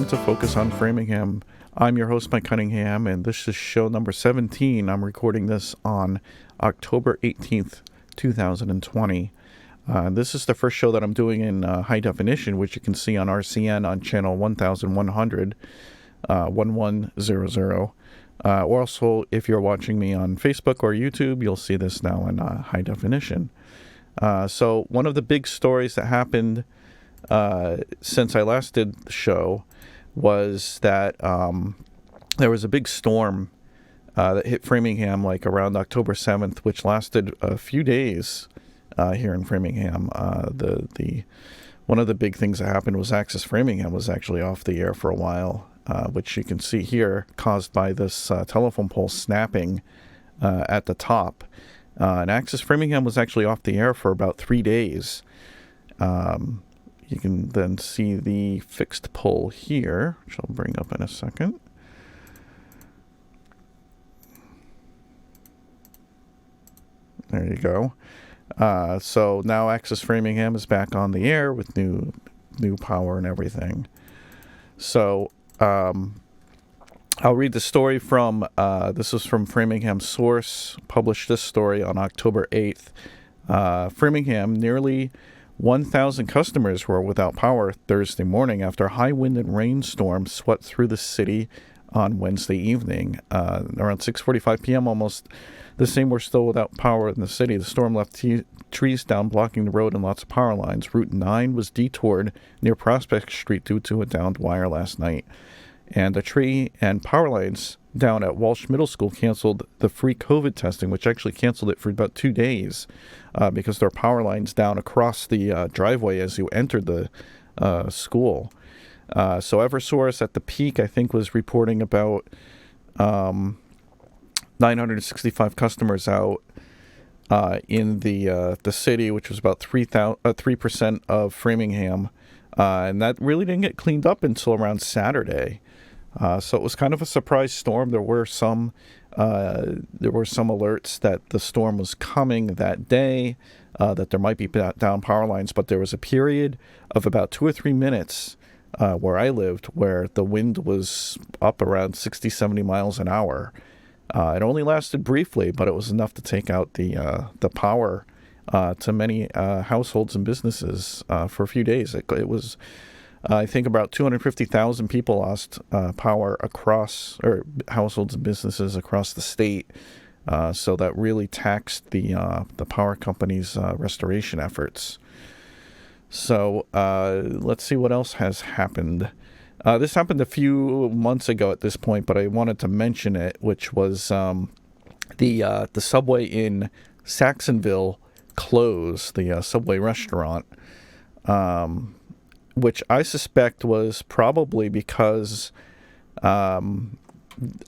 to Focus on Framingham. I'm your host, Mike Cunningham, and this is show number 17. I'm recording this on October 18th, 2020. This is the first show that I'm doing in high definition, which you can see on RCN on channel 1100, 1100. Also, if you're watching me on Facebook or YouTube, you'll see this now in high definition. So one of the big stories that happened since I last did the show was that there was a big storm that hit Framingham like around October 7th, which lasted a few days here in Framingham. The one of the big things that happened was Access Framingham was actually off the air for a while, which you can see here, caused by this telephone pole snapping at the top. And Access Framingham was actually off the air for about 3 days. You can then see the fixed pole here, which I'll bring up in a second. There you go. So now Access Framingham is back on the air with new power and everything. So I'll read the story from, this is from Framingham Source, published this story on October 8th. Framingham, nearly 1,000 customers were without power Thursday morning after high wind and rainstorm swept through the city on Wednesday evening. Around 6:45 p.m., almost the same were still without power in the city. The storm left trees down, blocking the road and lots of power lines. Route 9 was detoured near Prospect Street due to a downed wire last night. And the tree and power lines down at Walsh Middle School canceled the free COVID testing, which actually canceled it for about 2 days because there are power lines down across the driveway as you entered the school. So Eversource at the peak, I think, was reporting about 965 customers out in the city, which was about 3% of Framingham. And that really didn't get cleaned up until around Saturday. So it was kind of a surprise storm. There were some alerts that the storm was coming that day, that there might be down power lines, but there was a period of about 2 or 3 minutes where I lived where the wind was up around 60, 70 miles an hour. It only lasted briefly, but it was enough to take out the power to many households and businesses for a few days. It was, I think, about 250,000 people lost power across, or households and businesses across the state. So that really taxed the power company's restoration efforts. So let's see what else has happened. This happened a few months ago at this point, but I wanted to mention it, which was the subway in Saxonville closed, the Subway restaurant, which I suspect was probably because a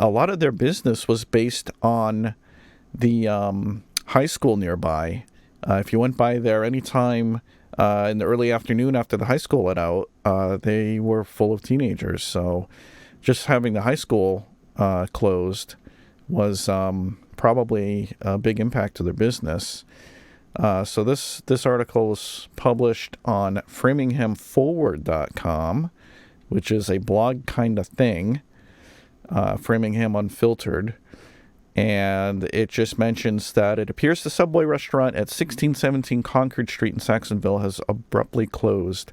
lot of their business was based on the high school nearby. If you went by there anytime in the early afternoon after the high school let out, they were full of teenagers. So just having the high school closed was probably a big impact to their business. So this article was published on FraminghamForward.com, which is a blog kind of thing, Framingham Unfiltered. And it just mentions that it appears the Subway restaurant at 1617 Concord Street in Saxonville has abruptly closed.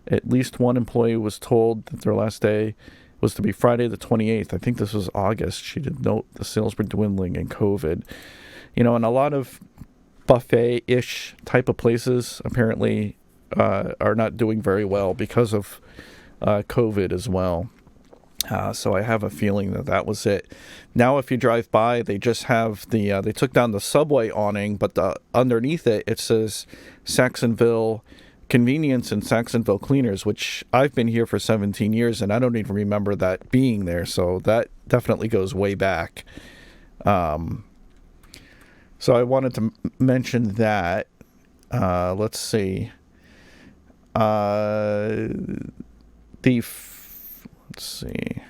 At least one employee was told that their last day was to be Friday the 28th. I think this was August. She did note the sales were dwindling in COVID. You know, and a lot of buffet-ish type of places apparently are not doing very well because of COVID as well. So I have a feeling that was it. Now, if you drive by, they just have they took down the Subway awning, but underneath it, it says Saxonville Convenience and Saxonville Cleaners, which I've been here for 17 years, and I don't even remember that being there. So that definitely goes way back. So I wanted to mention that. Let's see. Let's see.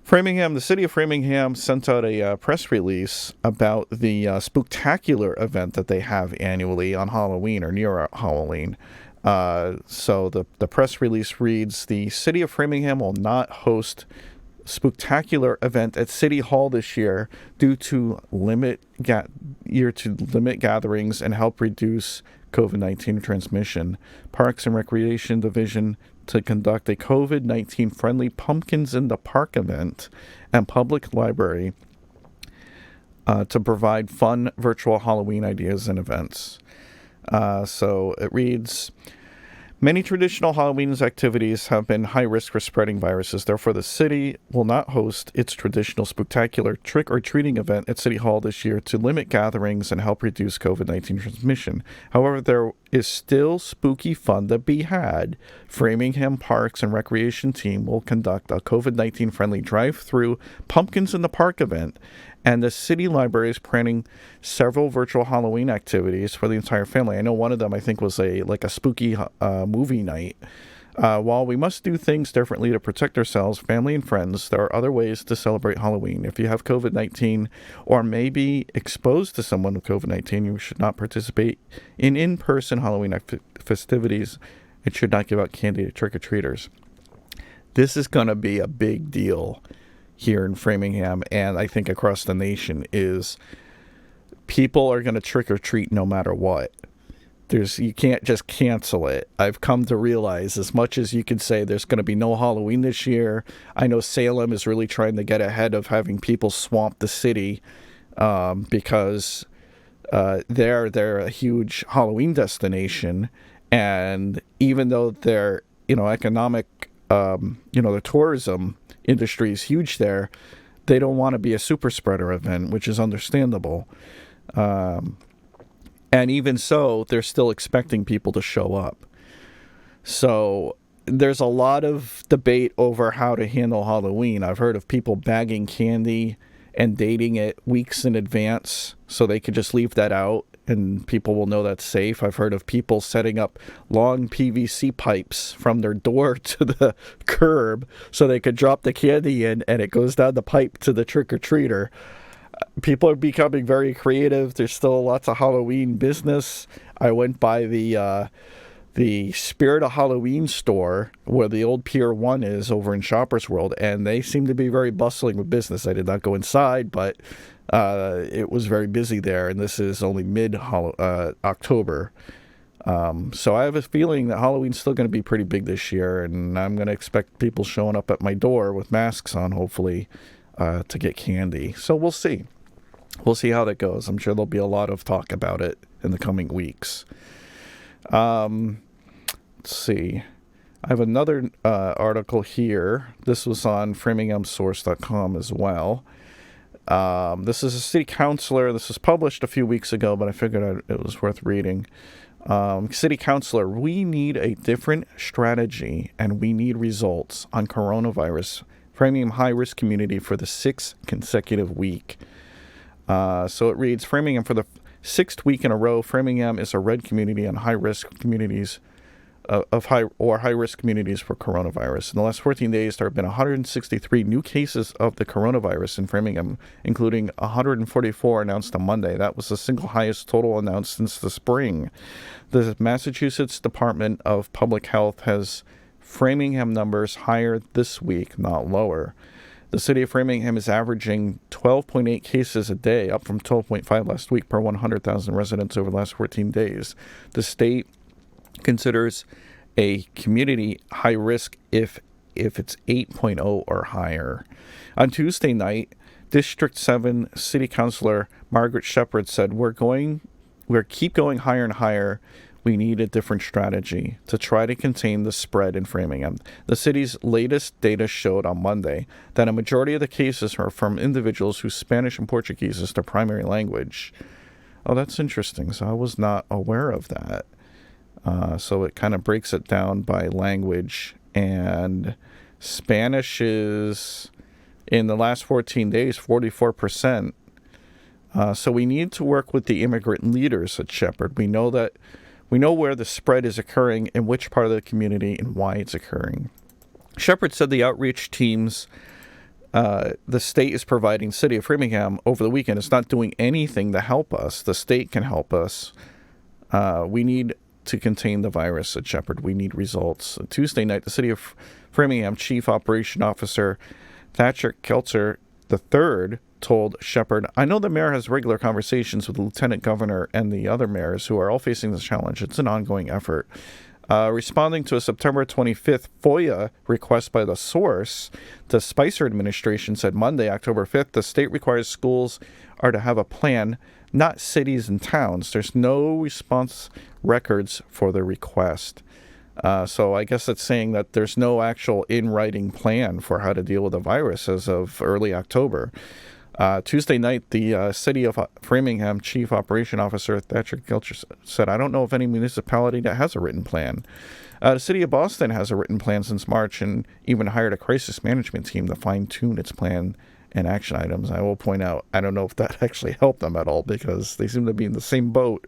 Framingham, the city of Framingham sent out a press release about the Spooktacular event that they have annually on Halloween or near Halloween. So the press release reads, the city of Framingham will not host Spooktacular Event at City Hall this year due to limit gatherings and help reduce COVID-19 transmission. Parks and Recreation Division to conduct a COVID-19 friendly Pumpkins in the Park event and public library to provide fun virtual Halloween ideas and events. So it reads, many traditional Halloween activities have been high risk for spreading viruses. Therefore, the city will not host its traditional Spooktacular trick-or-treating event at City Hall this year to limit gatherings and help reduce COVID-19 transmission. However, there is still spooky fun to be had. Framingham Parks and Recreation Team will conduct a COVID-19 friendly drive-through Pumpkins in the Park event, and the city library is planning several virtual Halloween activities for the entire family. I know one of them, I think, was a spooky movie night. While we must do things differently to protect ourselves, family, and friends, there are other ways to celebrate Halloween. If you have COVID-19 or may be exposed to someone with COVID-19, you should not participate in in-person Halloween festivities and should not give out candy to trick-or-treaters. This is going to be a big deal here in Framingham, and I think across the nation, is people are going to trick-or-treat no matter what. You can't just cancel it. I've come to realize, as much as you can say there's going to be no Halloween this year, I know Salem is really trying to get ahead of having people swamp the city because they're a huge Halloween destination, and even though their economic the tourism industry is huge there, they don't want to be a super spreader event, which is understandable. And even so, they're still expecting people to show up. So there's a lot of debate over how to handle Halloween. I've heard of people bagging candy and dating it weeks in advance so they could just leave that out and people will know that's safe. I've heard of people setting up long PVC pipes from their door to the curb so they could drop the candy in and it goes down the pipe to the trick-or-treater. People are becoming very creative. There's still lots of Halloween business. I went by the Spirit of Halloween store where the old Pier 1 is over in Shoppers World, and they seem to be very bustling with business. I did not go inside, but it was very busy there, and this is only mid-October. So I have a feeling that Halloween's still going to be pretty big this year, and I'm going to expect people showing up at my door with masks on, hopefully, to get candy. So we'll see. We'll see how that goes. I'm sure there'll be a lot of talk about it in the coming weeks. Let's see. I have another article here. This was on FraminghamSource.com as well. This is a city councilor. This was published a few weeks ago, but I figured it was worth reading. City councilor, we need a different strategy and we need results on coronavirus. Framingham high-risk community for the 6th consecutive week. So it reads, Framingham for the 6th week in a row, Framingham is a red community on high-risk communities high-risk communities for coronavirus. In the last 14 days, there have been 163 new cases of the coronavirus in Framingham, including 144 announced on Monday. That was the single highest total announced since the spring. The Massachusetts Department of Public Health has Framingham numbers higher this week, not lower. The city of Framingham is averaging 12.8 cases a day, up from 12.5 last week per 100,000 residents over the last 14 days. The state considers a community high risk if it's 8.0 or higher. On Tuesday night, District 7 City Councilor Margaret Shepard said, we're keep going higher and higher. We need a different strategy to try to contain the spread in Framingham. The city's latest data showed on Monday that a majority of the cases are from individuals whose Spanish and Portuguese is their primary language. Oh, that's interesting. So I was not aware of that. So it kind of breaks it down by language. And Spanish is, in the last 14 days, 44%. So we need to work with the immigrant leaders, said Shepard. We know where the spread is occurring, in which part of the community, and why it's occurring. Shepard said the outreach teams the state is providing City of Framingham over the weekend is not doing anything to help us. The state can help us. We need to contain the virus at Shepherd. We need results. Tuesday night, the City of Framingham Chief Operation Officer Thatcher Keltzer III told Shepherd, "I know the mayor has regular conversations with the lieutenant governor and the other mayors who are all facing this challenge. It's an ongoing effort." Responding to a September 25th FOIA request by The Source, the Spicer administration said Monday, October 5th, the state requires schools are to have a plan, not cities and towns. There's no response records for the request. So I guess it's saying that there's no actual in-writing plan for how to deal with the virus as of early October. Tuesday night, the City of Framingham Chief Operation Officer Thatcher Keltzer said, "I don't know of any municipality that has a written plan." The City of Boston has a written plan since March and even hired a crisis management team to fine-tune its plan and action items. I will point out, I don't know if that actually helped them at all because they seem to be in the same boat.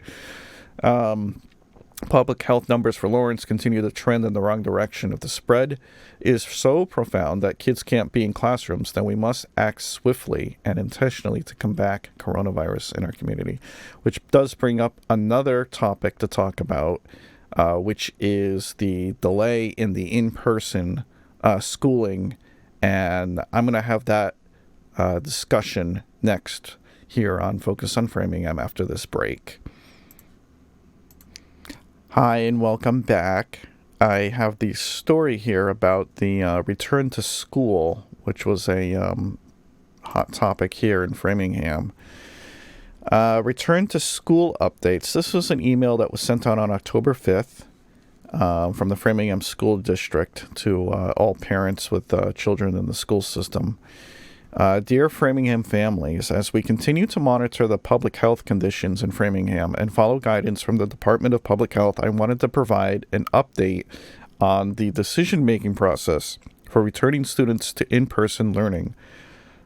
Public health numbers for Lawrence continue to trend in the wrong direction. If the spread is so profound that kids can't be in classrooms, then we must act swiftly and intentionally to combat coronavirus in our community, which does bring up another topic to talk about, which is the delay in the in-person schooling. And I'm going to have that discussion next here on Focus on Framingham after this break. Hi, and welcome back. I have the story here about the return to school, which was a hot topic here in Framingham. Return to school updates. This was an email that was sent out on October 5th from the Framingham School District to all parents with children in the school system. Dear Framingham families, as we continue to monitor the public health conditions in Framingham and follow guidance from the Department of Public Health, I wanted to provide an update on the decision-making process for returning students to in-person learning.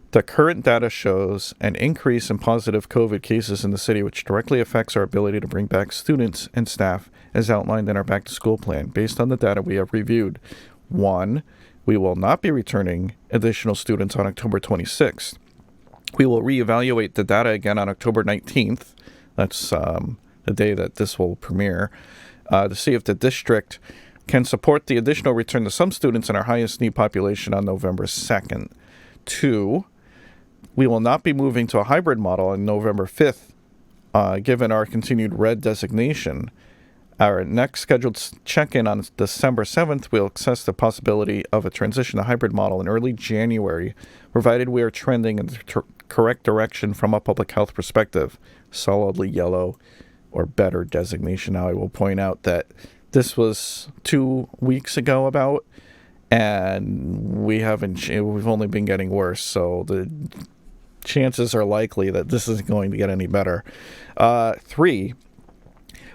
The current data shows an increase in positive COVID cases in the city, which directly affects our ability to bring back students and staff as outlined in our back-to-school plan. Based on the data we have reviewed, 1. We will not be returning additional students on October 26th. We will reevaluate the data again on October 19th. That's the day that this will premiere, to see if the district can support the additional return to some students in our highest need population on November 2nd. 2, we will not be moving to a hybrid model on November 5th, given our continued red designation. Our next scheduled check-in on December 7th will assess the possibility of a transition to hybrid model in early January, provided we are trending in the correct direction from a public health perspective, solidly yellow or better designation. Now, I will point out that this was 2 weeks ago about, and we've only been getting worse, so the chances are likely that this isn't going to get any better. 3,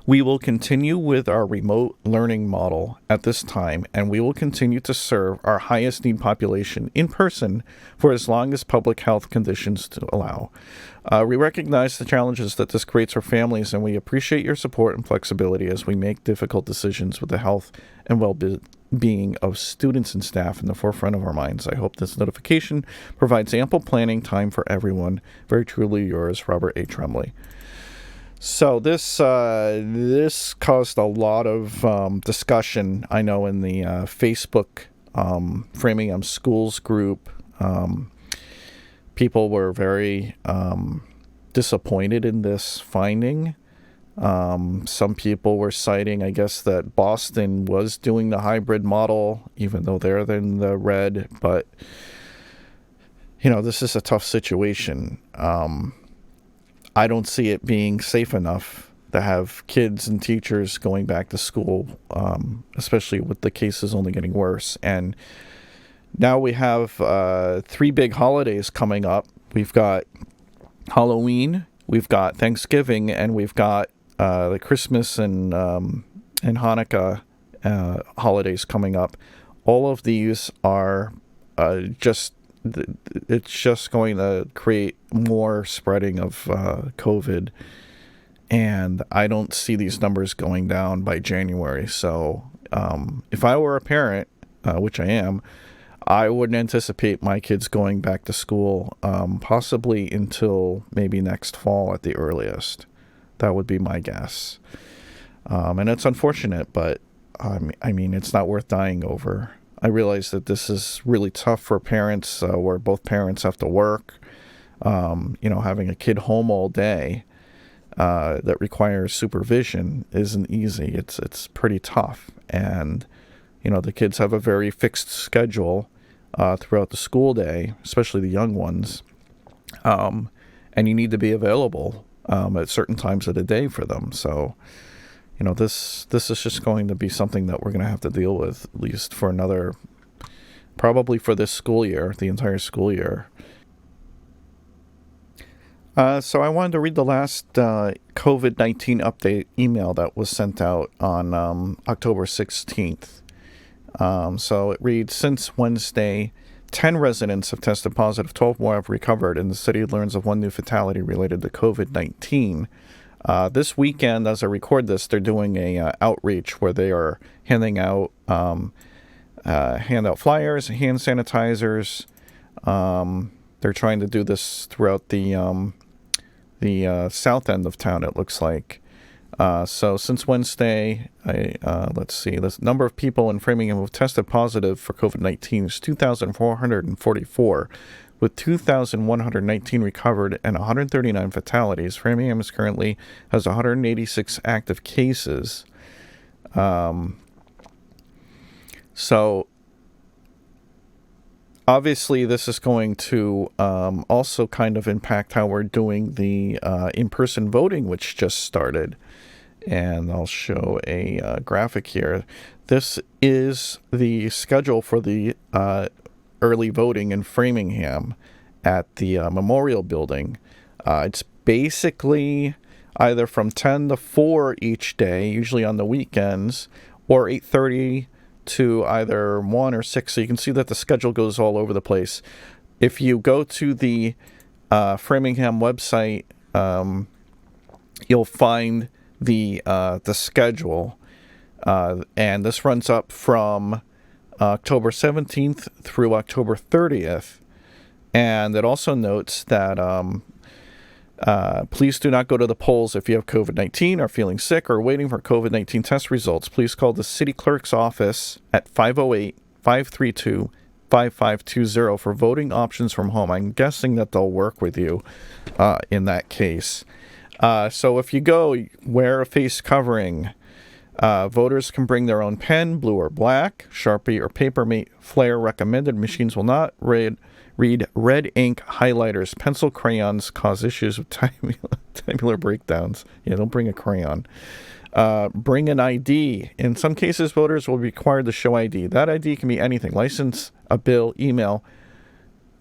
we will continue with our remote learning model at this time, and we will continue to serve our highest need population in person for as long as public health conditions to allow. We recognize the challenges that this creates for families, and we appreciate your support and flexibility as we make difficult decisions with the health and well-being of students and staff in the forefront of our minds. I hope this notification provides ample planning time for everyone. Very truly yours, Robert A. Tremblay. So this caused a lot of discussion, I know, in the Facebook Framingham Schools group. People were very disappointed in this finding. Some people were citing, I guess, that Boston was doing the hybrid model, even though they're in the red. But, this is a tough situation. I don't see it being safe enough to have kids and teachers going back to school, especially with the cases only getting worse. And now we have 3 big holidays coming up. We've got Halloween, we've got Thanksgiving, and we've got the Christmas and Hanukkah holidays coming up. All of these are it's just going to create more spreading of COVID, and I don't see these numbers going down by January. So if I were a parent, which I am, I wouldn't anticipate my kids going back to school possibly until maybe next fall at the earliest. That would be my guess. And it's unfortunate, but I mean, it's not worth dying over. I realize that this is really tough for parents where both parents have to work. Having a kid home all day that requires supervision isn't easy. It's pretty tough. And, the kids have a very fixed schedule throughout the school day, especially the young ones. And you need to be available at certain times of the day for them. So, this is just going to be something that we're going to have to deal with, at least for probably for this school year, the entire school year. So I wanted to read the last COVID-19 update email that was sent out on October 16th. So it reads, since Wednesday, 10 residents have tested positive, 12 more have recovered, and the city learns of one new fatality related to COVID-19. This weekend, as I record this, they're doing a outreach where they are handing out flyers, hand sanitizers. They're trying to do this throughout the south end of town, it looks like. So since Wednesday, let's see, the number of people in Framingham who have tested positive for COVID-19 is 2,444. With 2,119 recovered and 139 fatalities, Framingham currently has 186 active cases. So obviously this is going to also kind of impact how we're doing the in-person voting, which just started. And I'll show a graphic here. This is the schedule for the early voting in Framingham at the Memorial Building. It's basically either from 10 to 4 each day, usually on the weekends, or 8:30 to either 1 or 6. So you can see that the schedule goes all over the place. If you go to the Framingham website, you'll find the schedule, and this runs up from October 17th through October 30th. And it also notes that please do not go to the polls if you have COVID-19, are feeling sick, or waiting for COVID-19 test results. Please call the city clerk's office at 508-532-5520 for voting options from home. I'm guessing that they'll work with you in that case. So if you go, wear a face covering. Voters can bring their own pen, blue or black, Sharpie or Papermate Flare recommended. Machines will not read red ink highlighters. Pencil crayons cause issues with tabular breakdowns. Yeah, don't bring a crayon. Bring an ID. In some cases, voters will be required to show ID. That ID can be anything: license, a bill, email.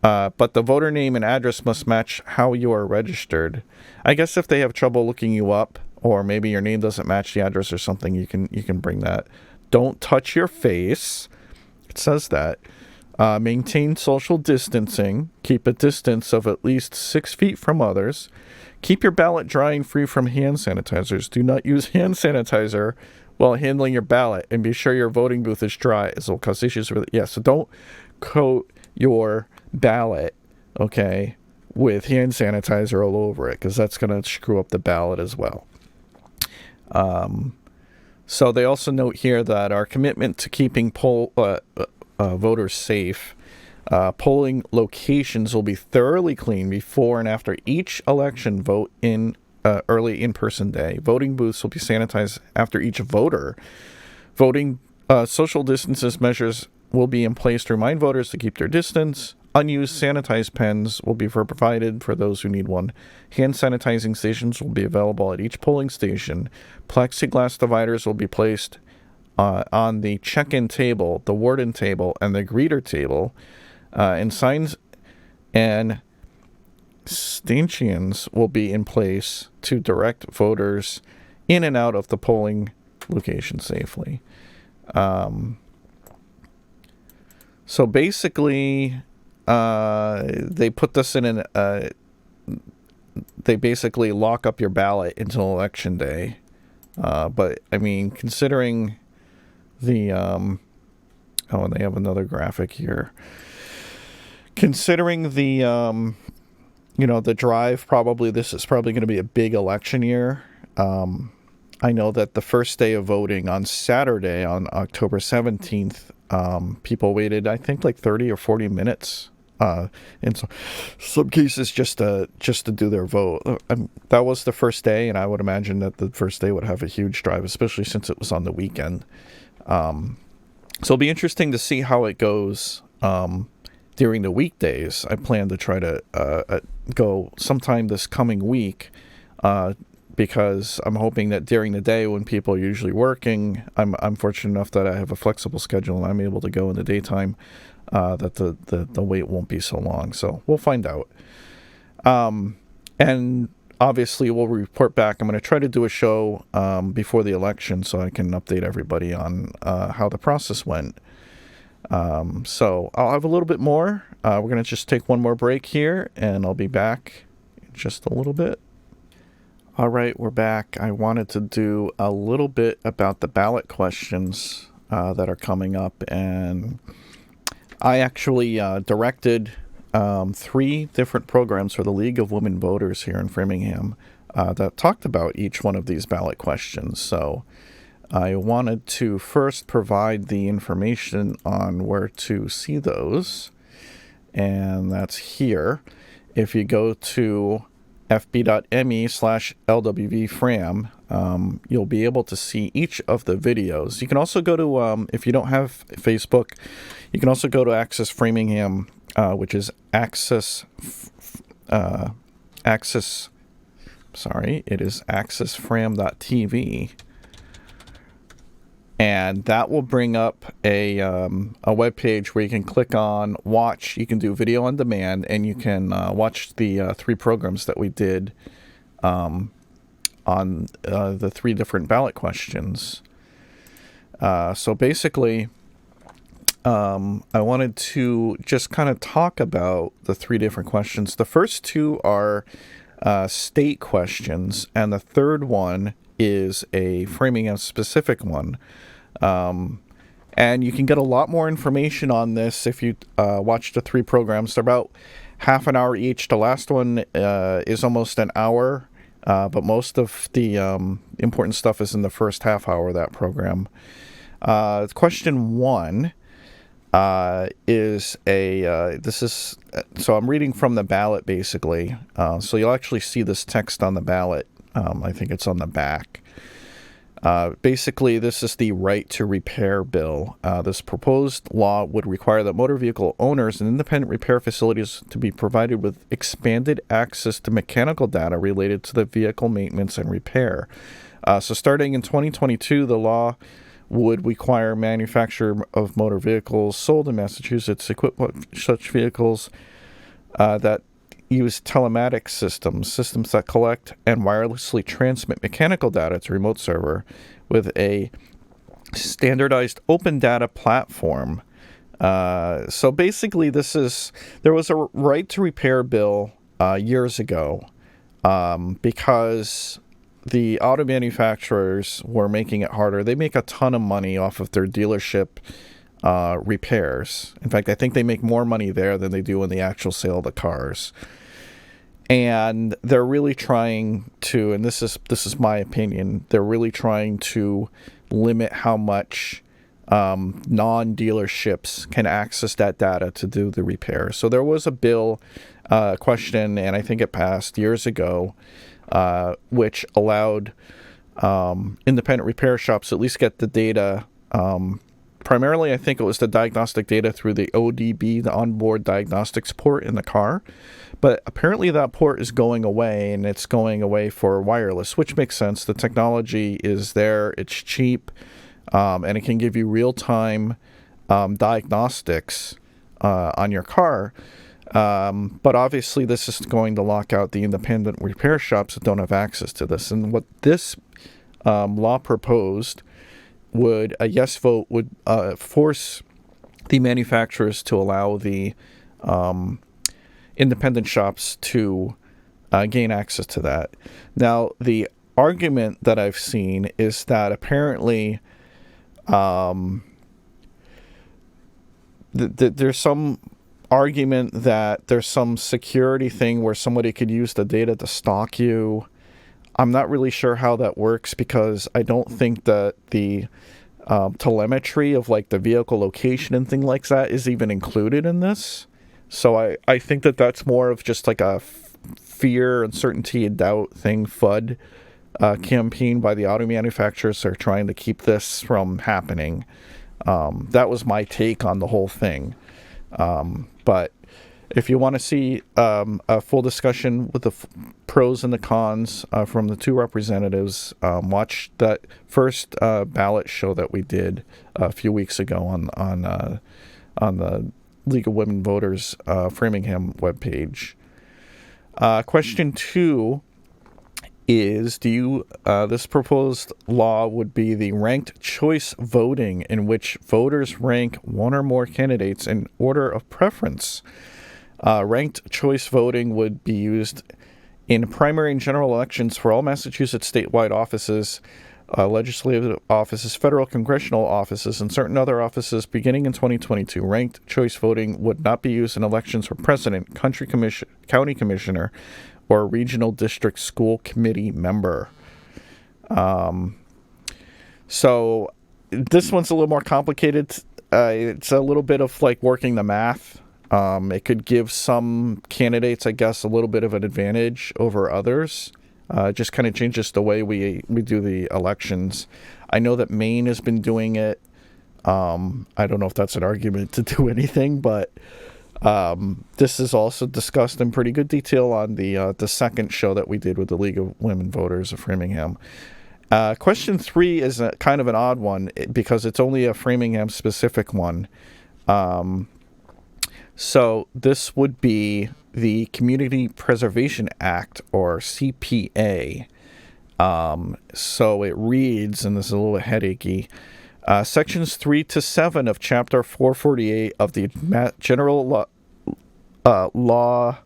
But the voter name and address must match how you are registered. I guess if they have trouble looking you up, or maybe your name doesn't match the address or something, you can bring that. Don't touch your face. It says that. Maintain social distancing. Keep a distance of at least 6 feet from others. Keep your ballot dry and free from hand sanitizers. Do not use hand sanitizer while handling your ballot, and be sure your voting booth is dry, as it will cause issues with it. Yeah, so don't coat your ballot, okay, with hand sanitizer all over it, because that's going to screw up the ballot as well. So they also note here that our commitment to keeping voters safe, polling locations will be thoroughly cleaned before and after each election vote in early in-person day. Voting booths will be sanitized after each voter. Voting social distances measures will be in place to remind voters to keep their distance. Unused sanitized pens will be provided for those who need one. Hand sanitizing stations will be available at each polling station. Plexiglass dividers will be placed on the check-in table, the warden table, and the greeter table. And signs and stanchions will be in place to direct voters in and out of the polling location safely. So basically, they put this in they basically lock up your ballot until election day. But I mean, considering the, and they have another graphic here. Considering the, the drive, this is probably going to be a big election year. I know that the first day of voting on Saturday, on October 17th, people waited, I think, like 30 or 40 minutes in some cases just to do their vote. That was the first day, and I would imagine that the first day would have a huge drive, especially since it was on the weekend. So it'll be interesting to see how it goes during the weekdays. I plan to try to go sometime this coming week, because I'm hoping that during the day when people are usually working, I'm fortunate enough that I have a flexible schedule and I'm able to go in the daytime, that the wait won't be so long. So we'll find out. And obviously we'll report back. I'm going to try to do a show before the election so I can update everybody on how the process went. So I'll have a little bit more. We're going to just take one more break here, and I'll be back in just a little bit. All right, we're back. I wanted to do a little bit about the ballot questions that are coming up, and I actually directed 3 different programs for the League of Women Voters here in Framingham that talked about each one of these ballot questions. So I wanted to first provide the information on where to see those, and that's here. If you go to fb.me/LWV Fram, you'll be able to see each of the videos. You can also go to, if you don't have Facebook, you can also go to Access Framingham, which is accessfram.tv. And that will bring up a web page where you can click on watch. You can do video on demand, and you can watch the 3 programs that we did on the 3 different ballot questions. So basically, I wanted to just kind of talk about the 3 different questions. The first 2 are state questions, and the third one is a Framingham specific one. And you can get a lot more information on this if you watch the 3 programs. They're about half an hour each. The last one is almost an hour, but most of the important stuff is in the first half hour of that program. Question 1 is so I'm reading from the ballot basically. So you'll actually see this text on the ballot. I think it's on the back. Basically, this is the right to repair bill. This proposed law would require that motor vehicle owners and independent repair facilities to be provided with expanded access to mechanical data related to the vehicle maintenance and repair. So starting in 2022, the law would require manufacturer of motor vehicles sold in Massachusetts equip such vehicles that use telematics systems that collect and wirelessly transmit mechanical data to remote server with a standardized open data platform. So basically there was a right to repair bill years ago because the auto manufacturers were making it harder. They make a ton of money off of their dealership repairs. In fact, I think they make more money there than they do in the actual sale of the cars. And they're really trying to, and this is my opinion, they're really trying to limit how much non-dealerships can access that data to do the repair. So there was a bill question, and I think it passed years ago, which allowed independent repair shops to at least get the data. Primarily, I think it was the diagnostic data through the ODB, the onboard diagnostics port in the car. But apparently that port is going away, and it's going away for wireless, which makes sense. The technology is there, it's cheap, and it can give you real-time diagnostics on your car. But obviously this is going to lock out the independent repair shops that don't have access to this. And what this law proposed would, a yes vote would force the manufacturers to allow the independent shops to gain access to that. Now, the argument that I've seen is that apparently there's some argument that there's some security thing where somebody could use the data to stalk you. I'm not really sure how that works, because I don't think that the telemetry of like the vehicle location and thing like that is even included in this. So I think that that's more of just like a fear, uncertainty, and doubt thing, FUD campaign by the auto manufacturers. They're trying to keep this from happening. That was my take on the whole thing. But if you want to see a full discussion with the pros and the cons from the two representatives, watch that first ballot show that we did a few weeks ago on the League of Women Voters Framingham webpage. Question 2 is, this proposed law would be the ranked choice voting, in which voters rank one or more candidates in order of preference. Ranked choice voting would be used in primary and general elections for all Massachusetts statewide offices, legislative offices, federal congressional offices, and certain other offices beginning in 2022. Ranked choice voting would not be used in elections for president, county commissioner, or regional district school committee member. So this one's a little more complicated. It's a little bit of like working the math. It could give some candidates, I guess, a little bit of an advantage over others. It just kind of changes the way we do the elections. I know that Maine has been doing it. I don't know if that's an argument to do anything, but this is also discussed in pretty good detail on the second show that we did with the League of Women Voters of Framingham. Question 3 is kind of an odd one, because it's only a Framingham-specific one. So this would be the Community Preservation Act, or CPA. So it reads, and this is a little headachy, Sections 3 to 7 of Chapter 448 of the General Law,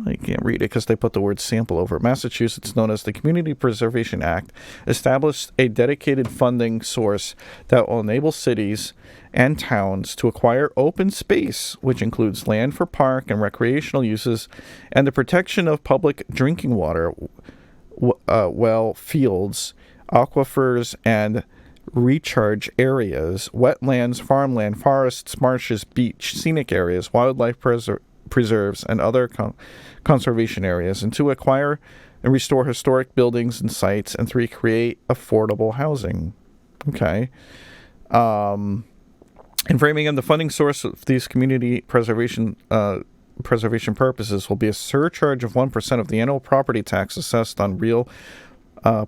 I can't read it because they put the word sample over it, Massachusetts, known as the Community Preservation Act, established a dedicated funding source that will enable cities and towns to acquire open space, which includes land for park and recreational uses, and the protection of public drinking water, well fields, aquifers, and recharge areas, wetlands, farmland, forests, marshes, beach, scenic areas, wildlife preserves, and other conservation areas, and to acquire and restore historic buildings and sites, and 3, create affordable housing. Okay. In Framingham, the funding source of these community preservation purposes will be a surcharge of 1% of the annual property tax assessed on real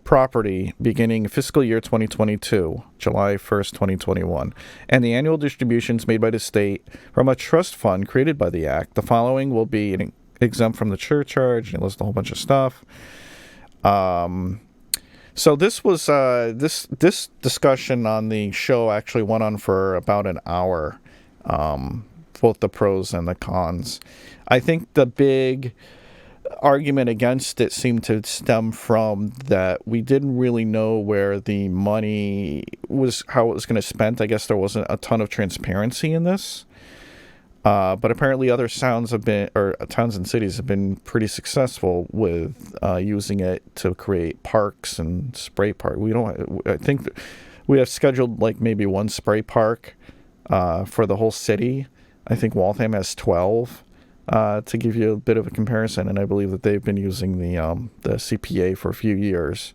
property beginning fiscal year 2022, July 1st, 2021, and the annual distributions made by the state from a trust fund created by the Act. The following will be exempt from the surcharge, and it lists a whole bunch of stuff. So this was this discussion on the show actually went on for about an hour, both the pros and the cons. I think the big argument against it seemed to stem from that we didn't really know where the money was, how it was going to spend. I guess there wasn't a ton of transparency in this. But apparently other towns and cities have been pretty successful with using it to create parks and spray park. I think we have scheduled like maybe one spray park for the whole city. I think Waltham has 12. To give you a bit of a comparison, and I believe that they've been using the CPA for a few years.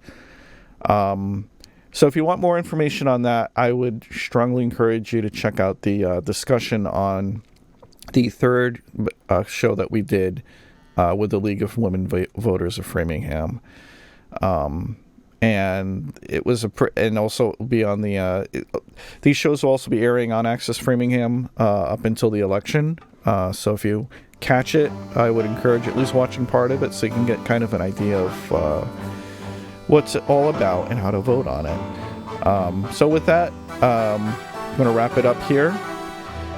So if you want more information on that, I would strongly encourage you to check out the discussion on the third show that we did with the League of Women Voters of Framingham. And it was and also be on these shows will also be airing on Access Framingham up until the election. So if you catch it, I would encourage at least watching part of it so you can get kind of an idea of what's it all about and how to vote on it. So with that, I'm going to wrap it up here.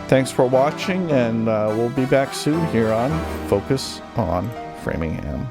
Thanks for watching, and we'll be back soon here on Focus on Framingham.